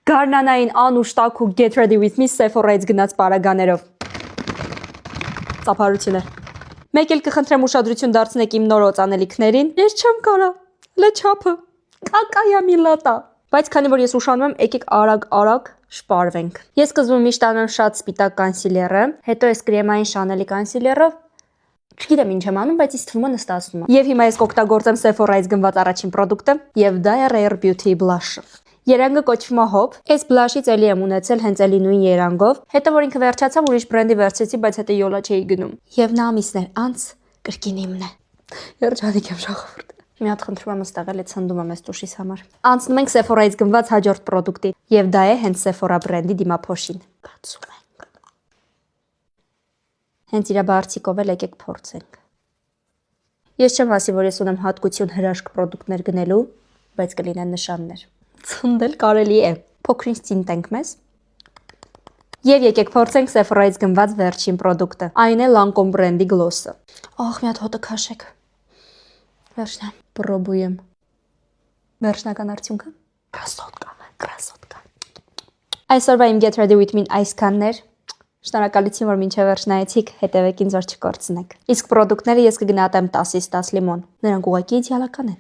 Գարնանային անուշ տաք ու get ready with me Sephora-ից գնաց պարագաներով։ Ծափարություն է։ Մեկ էլ կխնդրեմ ուշադրություն դարձնեք իմ նոր օծանելիքներին։ Ես չեմ կարա։ Լե չափը։ Կակայա միլատա։ Բայց քանի որ ես ուշանում եմ, եկեք արագ շպարվենք։ Ես սկզբում միշտ անում եմ շատ սպիտակ կանսիլերը, հետո այս կրեմային Chanel-ի կանսիլերով չգիտեմ ինչ եմ անում, բայց ինձ թվում է նստացնում է։ Եվ հիմա ես կօգտագործեմ Sephora-ից գնված առաջին պրոդուկտը, եւ դա է Rare Beauty Blush-ը։ Երանգը կոչվում է Hope։ Այս բլաշից էլի եմ ունեցել հենց էլի նույն երանգով։ Հետո որ ինքը վերջացավ, ուրիշ բրենդի վերցրեցի, բայց հետո յոլա չէի գնում։ Եվ նա ամիսներ անց կրկին իմն է։ Երջանիկ եմ ժողովուրդ։ Մի հատ խնդրում եմ ստեղել է ցնդում եմ այս տուշիս համար։ Անցնում ենք Sephora-ից գնված հաջորդ պրոդուկտի, եւ դա է հենց Sephora բրենդի դիմափոշին։ Բացում ենք։ Հենց իր բարձիկով էլ եկեք փորձենք։ Ես չեմ ասի, որ ես ունեմ հատկություն հրաշք պրոդուկտներ գնելու, բայց կլինեն նշաններ։ Ցնդել կարելի է։ Փոքրինչ ցինտենք մեզ։ Եվ եկեք փորձենք Sephora-ից գնված վերջին պրոդուկտը։ Այն է Lancome բրենդի գլոսը։ Ահ, մի հատ հոտը քաշեք։ Վերջն է։ Պրոբույեմ։ Վերջնական արդյունքը։ Красотка։ Այսօրվա իմ Get Ready With Me այսքաններ։ Շնորհակալություն, որ մինչև վերջ նայեցիք, հետևեք ինձ, որ չկորցնեք։ Իսկ պրոդուկտները ես կգնահատեմ 10-ից 10 լիմոն։ Նրանք ուղղակի իդեալական են։